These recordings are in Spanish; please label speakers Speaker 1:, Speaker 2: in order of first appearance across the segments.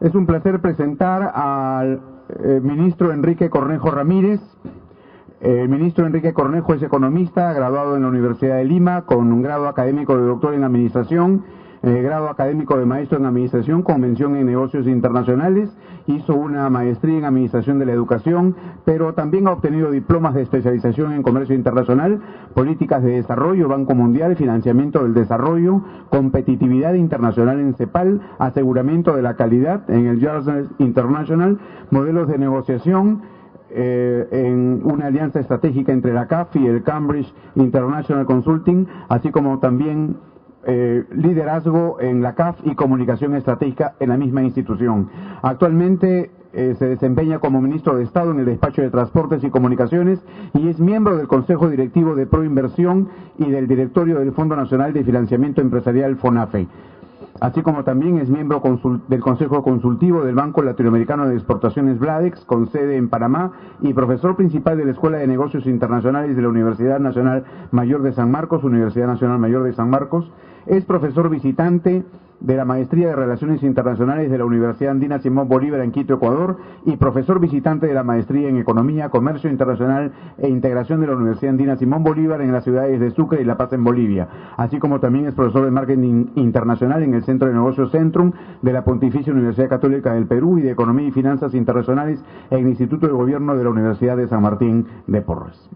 Speaker 1: Es un placer presentar al ministro Enrique Cornejo Ramírez. El ministro Enrique Cornejo es economista, graduado en la Universidad de Lima, con un grado académico de doctor en Administración, grado académico de maestro en Administración con mención en Negocios Internacionales. Hizo una maestría en Administración de la Educación, pero también ha obtenido diplomas de especialización en Comercio Internacional, Políticas de Desarrollo, Banco Mundial, Financiamiento del Desarrollo, Competitividad Internacional en CEPAL, Aseguramiento de la Calidad en el Jarvis International, Modelos de Negociación, en una alianza estratégica entre la CAF y el Cambridge International Consulting, así como también liderazgo en la CAF y comunicación estratégica en la misma institución. Actualmente se desempeña como ministro de Estado en el despacho de Transportes y Comunicaciones y es miembro del Consejo Directivo de Proinversión y del directorio del Fondo Nacional de Financiamiento Empresarial FONAFE, así como también es miembro del Consejo Consultivo del Banco Latinoamericano de Exportaciones Bladex, con sede en Panamá, y profesor principal de la Escuela de Negocios Internacionales de la Universidad Nacional Mayor de San Marcos, Universidad Nacional Mayor de San Marcos. Es profesor visitante de la Maestría de Relaciones Internacionales de la Universidad Andina Simón Bolívar en Quito, Ecuador, y profesor visitante de la Maestría en Economía, Comercio Internacional e Integración de la Universidad Andina Simón Bolívar en las ciudades de Sucre y La Paz en Bolivia, así como también es profesor de Marketing Internacional en el Centro de Negocios Centrum de la Pontificia Universidad Católica del Perú y de Economía y Finanzas Internacionales en el Instituto de Gobierno de la Universidad de San Martín de Porres.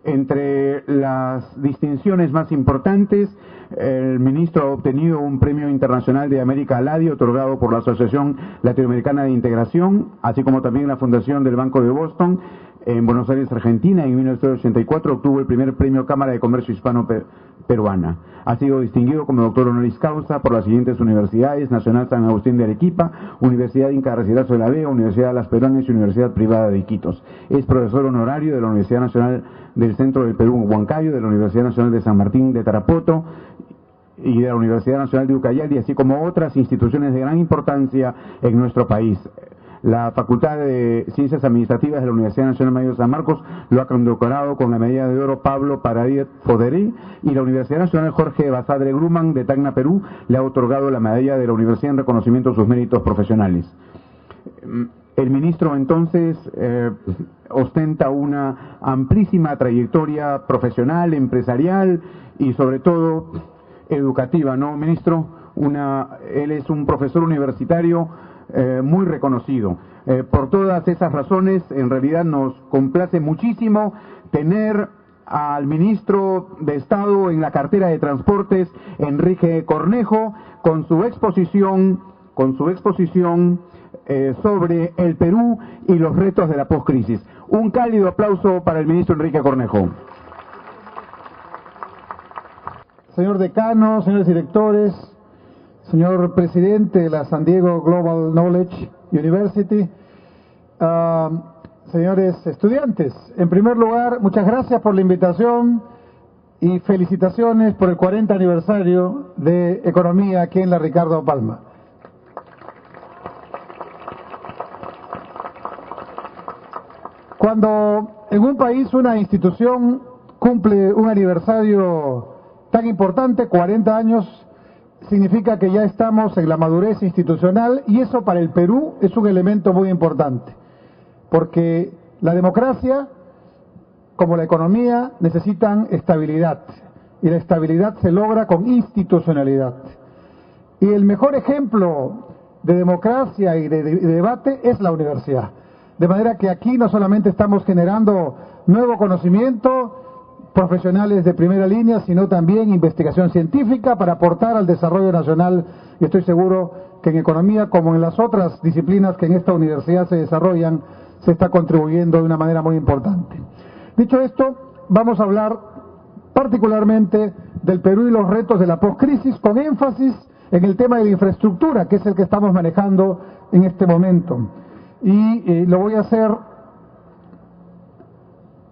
Speaker 1: Entre las distinciones más importantes, el ministro ha obtenido un Premio Internacional de América Aladi, otorgado por la Asociación Latinoamericana de Integración, así como también la Fundación del Banco de Boston. En Buenos Aires, Argentina, en 1984 obtuvo el primer Premio Cámara de Comercio Hispano-Peruana. Ha sido distinguido como doctor honoris causa por las siguientes universidades: Nacional San Agustín de Arequipa, Universidad Inca Garcilaso de la Vega, Universidad de Las Peruanas y Universidad Privada de Iquitos. Es profesor honorario de la Universidad Nacional del Centro del Perú en Huancayo, de la Universidad Nacional de San Martín de Tarapoto y de la Universidad Nacional de Ucayali, así como otras instituciones de gran importancia en nuestro país. La Facultad de Ciencias Administrativas de la Universidad Nacional Mayor de San Marcos lo ha condecorado con la medalla de oro Pablo Paradiet Foderé, y la Universidad Nacional Jorge Basadre Grumman de Tacna, Perú, le ha otorgado la medalla de la Universidad en reconocimiento a sus méritos profesionales. El ministro entonces ostenta una amplísima trayectoria profesional, empresarial y sobre todo educativa, ¿no, ministro? Él es un profesor universitario muy reconocido. Por todas esas razones, en realidad nos complace muchísimo tener al ministro de Estado en la cartera de Transportes, Enrique Cornejo, con su exposición sobre el Perú y los retos de la poscrisis. Un cálido aplauso para el ministro Enrique Cornejo.
Speaker 2: Señor decano, señores directores, señor presidente de la San Diego Global Knowledge University, señores estudiantes, en primer lugar, muchas gracias por la invitación y felicitaciones por el 40 aniversario de Economía aquí en la Ricardo Palma. Cuando en un país una institución cumple un aniversario tan importante, 40 años, significa que ya estamos en la madurez institucional, y eso para el Perú es un elemento muy importante, porque la democracia, como la economía, necesitan estabilidad, y la estabilidad se logra con institucionalidad. Y el mejor ejemplo de democracia y de debate es la universidad. De manera que aquí no solamente estamos generando nuevo conocimiento, profesionales de primera línea, sino también investigación científica para aportar al desarrollo nacional, y estoy seguro que en economía, como en las otras disciplinas que en esta universidad se desarrollan, se está contribuyendo de una manera muy importante. Dicho esto, vamos a hablar particularmente del Perú y los retos de la poscrisis, con énfasis en el tema de la infraestructura, que es el que estamos manejando en este momento. Y lo voy a hacer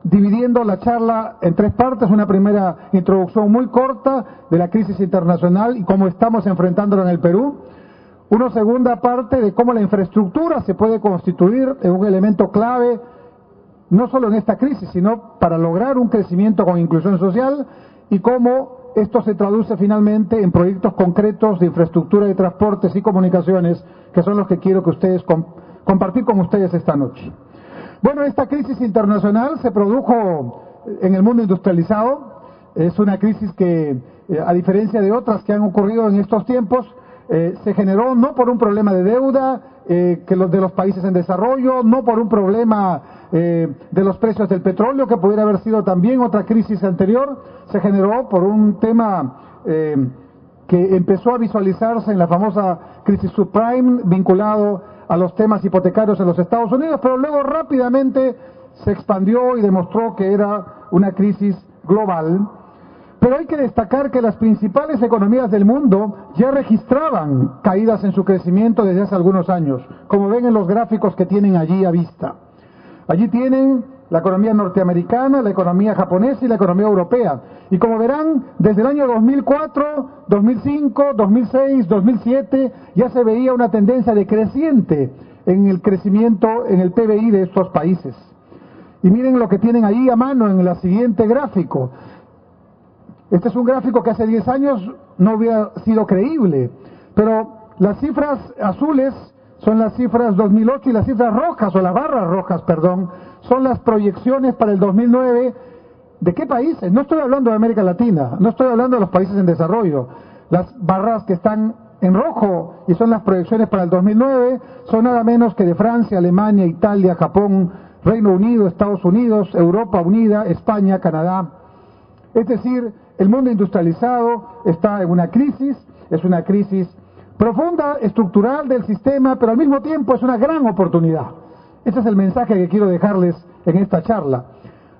Speaker 2: dividiendo la charla en tres partes: una primera introducción muy corta de la crisis internacional y cómo estamos enfrentándola en el Perú; una segunda parte de cómo la infraestructura se puede constituir en un elemento clave, no solo en esta crisis, sino para lograr un crecimiento con inclusión social, y cómo esto se traduce finalmente en proyectos concretos de infraestructura de transportes y comunicaciones, que son los que quiero que ustedes compartir con ustedes esta noche. Bueno, esta crisis internacional se produjo en el mundo industrializado. Es una crisis que, a diferencia de otras que han ocurrido en estos tiempos, se generó no por un problema de deuda de los países en desarrollo, no por un problema de los precios del petróleo, que pudiera haber sido también otra crisis anterior. Se generó por un tema que empezó a visualizarse en la famosa crisis subprime, vinculado a los temas hipotecarios en los Estados Unidos, pero luego rápidamente se expandió y demostró que era una crisis global. Pero hay que destacar que las principales economías del mundo ya registraban caídas en su crecimiento desde hace algunos años, como ven en los gráficos que tienen allí a vista. Allí tienen la economía norteamericana, la economía japonesa y la economía europea. Y como verán, desde el año 2004, 2005, 2006, 2007, ya se veía una tendencia decreciente en el crecimiento en el PBI de estos países. Y miren lo que tienen ahí a mano en el siguiente gráfico. Este es un gráfico que hace 10 años no hubiera sido creíble, pero las cifras azules son las cifras 2008 y las cifras rojas, o las barras rojas, perdón, son las proyecciones para el 2009. ¿De qué países? No estoy hablando de América Latina, no estoy hablando de los países en desarrollo. Las barras que están en rojo y son las proyecciones para el 2009 son nada menos que de Francia, Alemania, Italia, Japón, Reino Unido, Estados Unidos, Europa Unida, España, Canadá. Es decir, el mundo industrializado está en una crisis, es una crisis profunda, estructural del sistema, pero al mismo tiempo es una gran oportunidad. Ese es el mensaje que quiero dejarles en esta charla.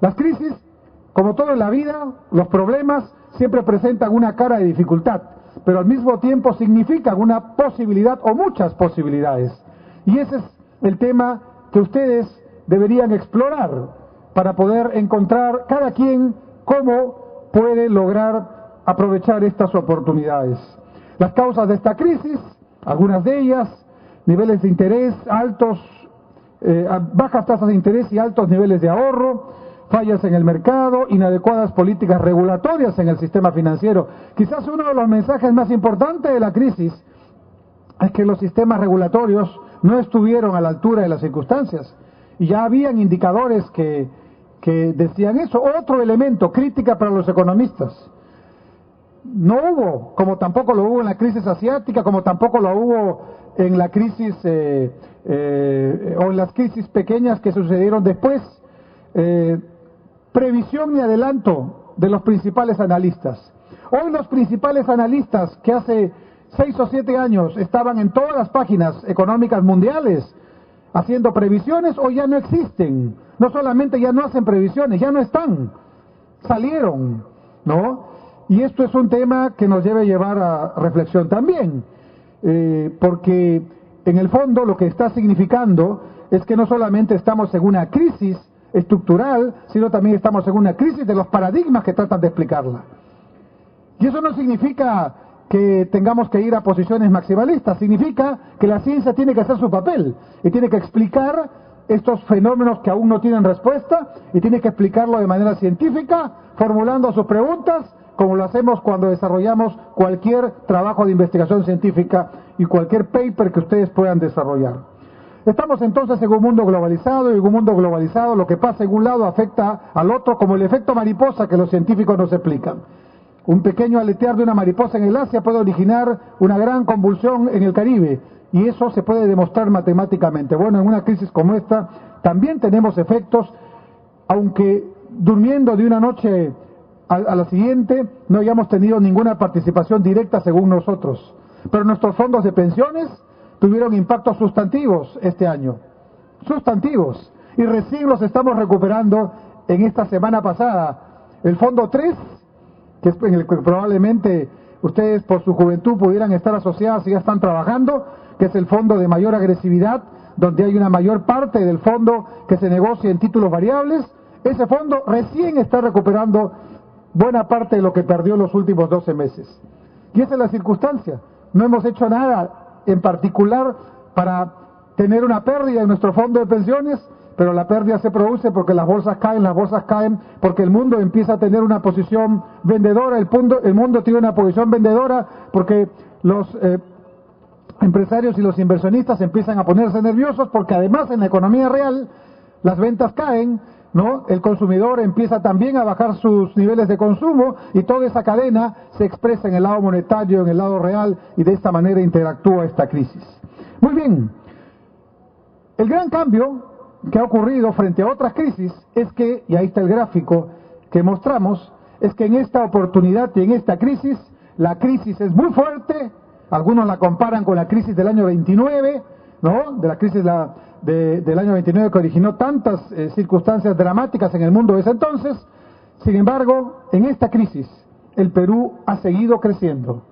Speaker 2: Las crisis, como todo en la vida, los problemas siempre presentan una cara de dificultad, pero al mismo tiempo significan una posibilidad o muchas posibilidades. Y ese es el tema que ustedes deberían explorar para poder encontrar cada quien cómo puede lograr aprovechar estas oportunidades. Las causas de esta crisis, algunas de ellas, niveles de interés altos, bajas tasas de interés y altos niveles de ahorro, fallas en el mercado, inadecuadas políticas regulatorias en el sistema financiero. Quizás uno de los mensajes más importantes de la crisis es que los sistemas regulatorios no estuvieron a la altura de las circunstancias, y ya habían indicadores que decían eso. Otro elemento, crítica para los economistas. No hubo, como tampoco lo hubo en la crisis asiática, como tampoco lo hubo en la crisis o en las crisis pequeñas que sucedieron después, previsión ni adelanto de los principales analistas. Hoy los principales analistas que hace 6 o 7 años estaban en todas las páginas económicas mundiales haciendo previsiones, hoy ya no existen. No solamente ya no hacen previsiones, ya no están, salieron, ¿no? Y esto es un tema que nos debe llevar a reflexión también, porque en el fondo lo que está significando es que no solamente estamos en una crisis estructural, sino también estamos en una crisis de los paradigmas que tratan de explicarla. Y eso no significa que tengamos que ir a posiciones maximalistas, significa que la ciencia tiene que hacer su papel y tiene que explicar estos fenómenos que aún no tienen respuesta, y tiene que explicarlo de manera científica, formulando sus preguntas, como lo hacemos cuando desarrollamos cualquier trabajo de investigación científica y cualquier paper que ustedes puedan desarrollar. Estamos entonces en un mundo globalizado, y en un mundo globalizado lo que pasa en un lado afecta al otro, como el efecto mariposa que los científicos nos explican. Un pequeño aletear de una mariposa en el Asia puede originar una gran convulsión en el Caribe, y eso se puede demostrar matemáticamente. Bueno, en una crisis como esta también tenemos efectos, aunque durmiendo de una noche a la siguiente no hayamos tenido ninguna participación directa según nosotros. Pero nuestros fondos de pensiones tuvieron impactos sustantivos este año, sustantivos, y recién los estamos recuperando en esta semana pasada. El fondo 3, que es en el que probablemente ustedes por su juventud pudieran estar asociados y ya están trabajando, que es el fondo de mayor agresividad, donde hay una mayor parte del fondo que se negocia en títulos variables. Ese fondo recién está recuperando buena parte de lo que perdió en los últimos 12 meses. Y esa es la circunstancia. No hemos hecho nada en particular para tener una pérdida en nuestro fondo de pensiones, pero la pérdida se produce porque las bolsas caen porque el mundo empieza a tener una posición vendedora, el mundo tiene una posición vendedora porque los empresarios y los inversionistas empiezan a ponerse nerviosos porque además en la economía real las ventas caen, ¿no? El consumidor empieza también a bajar sus niveles de consumo y toda esa cadena se expresa en el lado monetario, en el lado real, y de esta manera interactúa esta crisis. Muy bien, el gran cambio que ha ocurrido frente a otras crisis es que, y ahí está el gráfico que mostramos, es que en esta oportunidad y en esta crisis, la crisis es muy fuerte, algunos la comparan con la crisis del año 29, ¿no? De la crisis del año 29 que originó tantas circunstancias dramáticas en el mundo de ese entonces. Sin embargo, en esta crisis, el Perú ha seguido creciendo.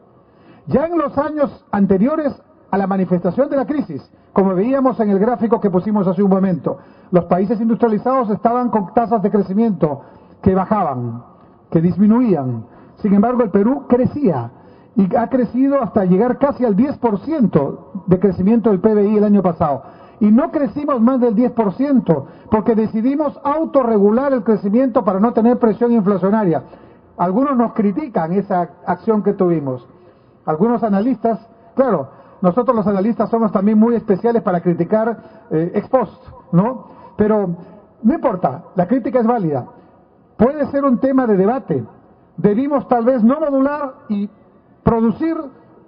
Speaker 2: Ya en los años anteriores a la manifestación de la crisis, como veíamos en el gráfico que pusimos hace un momento, los países industrializados estaban con tasas de crecimiento que bajaban, que disminuían. Sin embargo, el Perú crecía y ha crecido hasta llegar casi al 10% de crecimiento del PBI el año pasado. Y no crecimos más del 10% porque decidimos autorregular el crecimiento para no tener presión inflacionaria. Algunos nos critican esa acción que tuvimos. Algunos analistas, claro, nosotros los analistas somos también muy especiales para criticar ex post, ¿no? Pero no importa, la crítica es válida. Puede ser un tema de debate. Debimos tal vez no modular y producir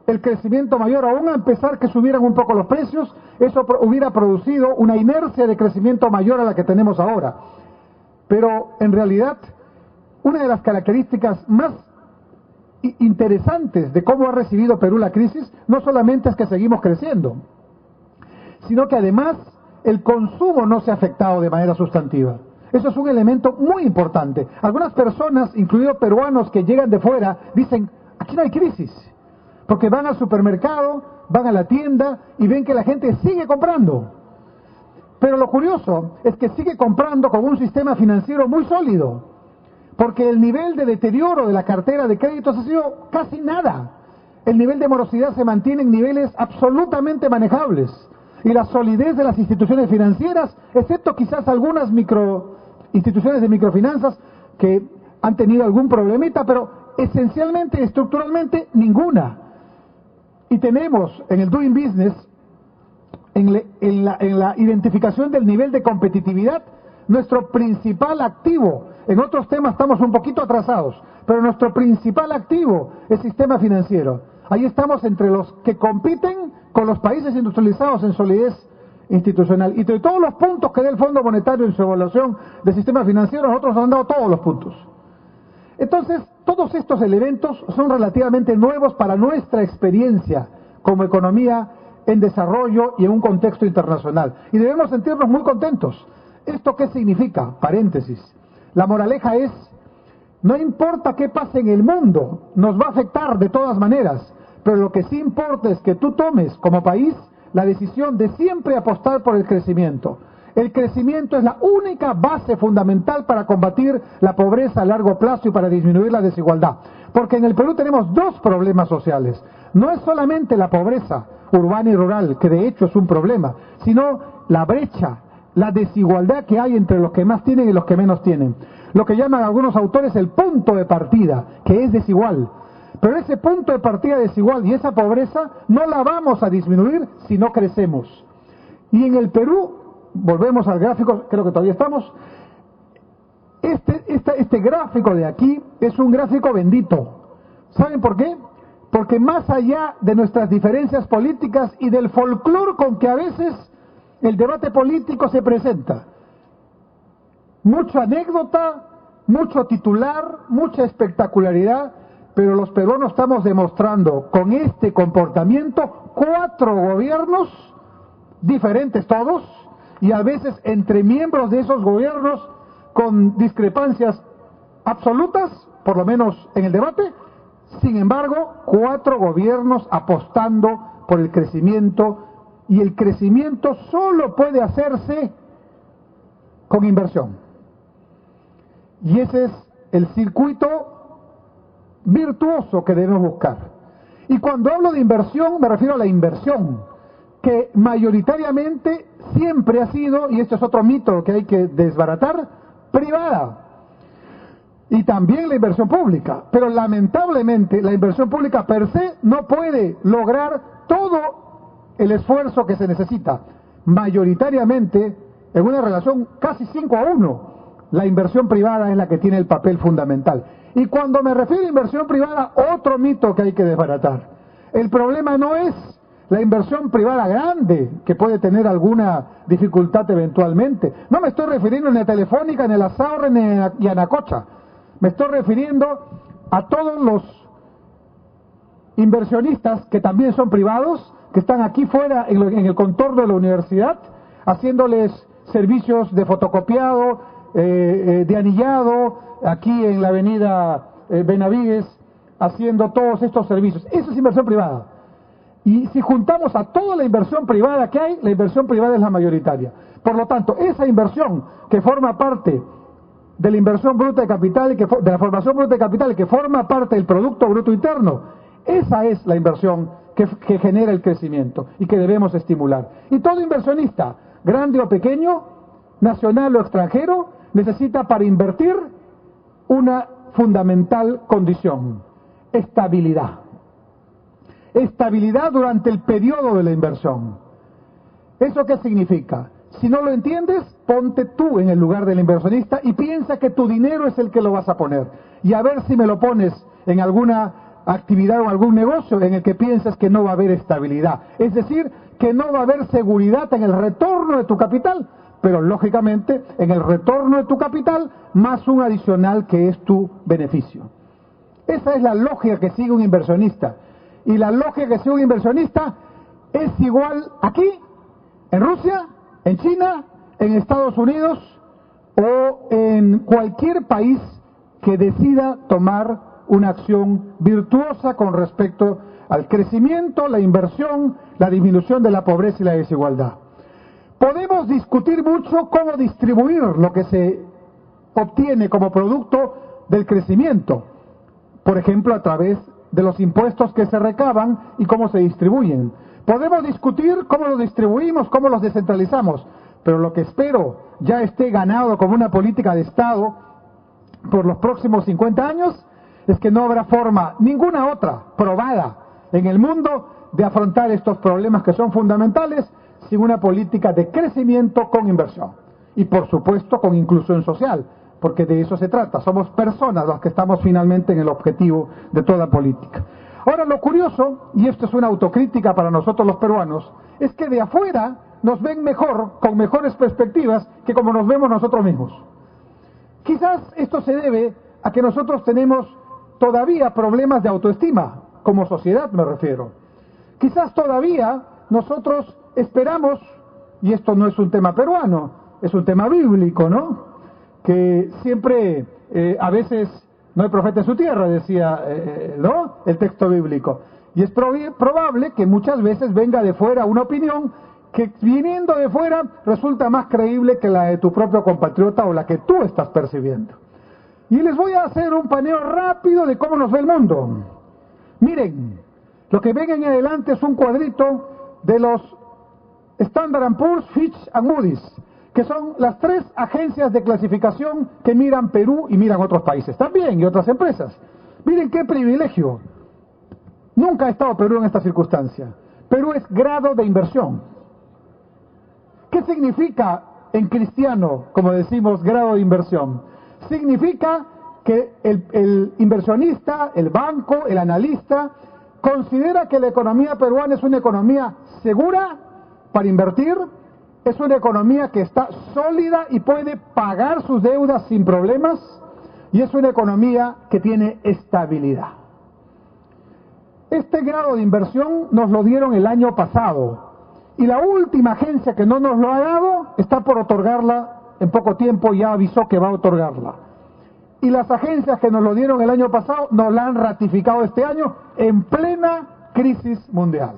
Speaker 2: el crecimiento mayor, aún a empezar que subieran un poco los precios, eso hubiera producido una inercia de crecimiento mayor a la que tenemos ahora. Pero en realidad, una de las características más interesantes de cómo ha recibido Perú la crisis, no solamente es que seguimos creciendo, sino que además el consumo no se ha afectado de manera sustantiva. Eso es un elemento muy importante. Algunas personas, incluidos peruanos que llegan de fuera, dicen, aquí no hay crisis. Porque van al supermercado, van a la tienda y ven que la gente sigue comprando. Pero lo curioso es que sigue comprando con un sistema financiero muy sólido. Porque el nivel de deterioro de la cartera de créditos ha sido casi nada. El nivel de morosidad se mantiene en niveles absolutamente manejables. Y la solidez de las instituciones financieras, excepto quizás algunas instituciones de microfinanzas que han tenido algún problemita, pero esencialmente, estructuralmente, ninguna. Y tenemos en el Doing Business, en la identificación del nivel de competitividad, nuestro principal activo. En otros temas estamos un poquito atrasados, pero nuestro principal activo es el sistema financiero. Ahí estamos entre los que compiten con los países industrializados en solidez institucional. Y de todos los puntos que da el Fondo Monetario en su evaluación del sistema financiero, nosotros nos han dado todos los puntos. Entonces, todos estos elementos son relativamente nuevos para nuestra experiencia como economía en desarrollo y en un contexto internacional. Y debemos sentirnos muy contentos. ¿Esto qué significa? Paréntesis. La moraleja es, no importa qué pase en el mundo, nos va a afectar de todas maneras, pero lo que sí importa es que tú tomes como país la decisión de siempre apostar por el crecimiento. El crecimiento es la única base fundamental para combatir la pobreza a largo plazo y para disminuir la desigualdad. Porque en el Perú tenemos dos problemas sociales. No es solamente la pobreza urbana y rural, que de hecho es un problema, sino la brecha, la desigualdad que hay entre los que más tienen y los que menos tienen. Lo que llaman algunos autores el punto de partida, que es desigual. Pero ese punto de partida desigual y esa pobreza no la vamos a disminuir si no crecemos. Y en el Perú, volvemos al gráfico, creo que todavía estamos, este gráfico de aquí es un gráfico bendito. ¿Saben por qué? Porque más allá de nuestras diferencias políticas y del folclore con que a veces el debate político se presenta, mucha anécdota, mucho titular, mucha espectacularidad, pero los peruanos estamos demostrando con este comportamiento 4 gobiernos diferentes todos, y a veces entre miembros de esos gobiernos con discrepancias absolutas, por lo menos en el debate. Sin embargo, 4 gobiernos apostando por el crecimiento, y el crecimiento solo puede hacerse con inversión. Y ese es el circuito virtuoso que debemos buscar. Y cuando hablo de inversión, me refiero a la inversión que mayoritariamente siempre ha sido, y esto es otro mito que hay que desbaratar, privada. Y también la inversión pública. Pero lamentablemente la inversión pública per se no puede lograr todo el esfuerzo que se necesita. Mayoritariamente, en una relación casi 5-1, la inversión privada es la que tiene el papel fundamental. Y cuando me refiero a inversión privada, otro mito que hay que desbaratar. El problema no es la inversión privada grande, que puede tener alguna dificultad eventualmente. No me estoy refiriendo ni a Telefónica, ni a la Saurre, ni a Yanacocha. Me estoy refiriendo a todos los inversionistas que también son privados, que están aquí fuera en el contorno de la universidad, haciéndoles servicios de fotocopiado, de anillado, aquí en la avenida Benavides, haciendo todos estos servicios. Eso es inversión privada. Y si juntamos a toda la inversión privada que hay, la inversión privada es la mayoritaria. Por lo tanto, esa inversión que forma parte de la inversión bruta de capital, de la formación bruta de capital, que forma parte del Producto Bruto Interno, esa es la inversión que genera el crecimiento y que debemos estimular. Y todo inversionista, grande o pequeño, nacional o extranjero, necesita para invertir una fundamental condición: estabilidad. Estabilidad durante el periodo de la inversión. ¿Eso qué significa? Si no lo entiendes, ponte tú en el lugar del inversionista y piensa que tu dinero es el que lo vas a poner. Y a ver si me lo pones en alguna actividad o algún negocio en el que piensas que no va a haber estabilidad. Es decir, que no va a haber seguridad en el retorno de tu capital, pero lógicamente en el retorno de tu capital más un adicional que es tu beneficio. Esa es la lógica que sigue un inversionista. Y la lógica que sigue un inversionista es igual aquí, en Rusia, en China, en Estados Unidos o en cualquier país que decida tomar una acción virtuosa con respecto al crecimiento, la inversión, la disminución de la pobreza y la desigualdad. Podemos discutir mucho cómo distribuir lo que se obtiene como producto del crecimiento, por ejemplo, a través de los impuestos que se recaban y cómo se distribuyen. Podemos discutir cómo los distribuimos, cómo los descentralizamos, pero lo que espero ya esté ganado como una política de Estado por los próximos 50 años es que no habrá forma, ninguna otra, probada en el mundo de afrontar estos problemas que son fundamentales sin una política de crecimiento con inversión. Y por supuesto con inclusión social, porque de eso se trata. Somos personas las que estamos finalmente en el objetivo de toda política. Ahora, lo curioso, y esto es una autocrítica para nosotros los peruanos, es que de afuera nos ven mejor, con mejores perspectivas, que como nos vemos nosotros mismos. Quizás esto se debe a que nosotros tenemos todavía problemas de autoestima, como sociedad me refiero. Quizás todavía nosotros esperamos, y esto no es un tema peruano, es un tema bíblico, ¿no? Que siempre, a veces, no hay profeta en su tierra, decía, ¿no?, el texto bíblico. Y es probable que muchas veces venga de fuera una opinión que viniendo de fuera resulta más creíble que la de tu propio compatriota o la que tú estás percibiendo. Y les voy a hacer un paneo rápido de cómo nos ve el mundo. Miren, lo que ven en adelante es un cuadrito de los Standard & Poor's, Fitch and Moody's, que son las tres agencias de clasificación que miran Perú y miran otros países también y otras empresas. Miren qué privilegio. Nunca ha estado Perú en esta circunstancia. Perú es grado de inversión. ¿Qué significa en cristiano, como decimos, grado de inversión? Significa que el inversionista, el banco, el analista, considera que la economía peruana es una economía segura para invertir, es una economía que está sólida y puede pagar sus deudas sin problemas, y es una economía que tiene estabilidad. Este grado de inversión nos lo dieron el año pasado, y la última agencia que no nos lo ha dado está por otorgarla en poco tiempo, ya avisó que va a otorgarla. Y las agencias que nos lo dieron el año pasado nos la han ratificado este año en plena crisis mundial.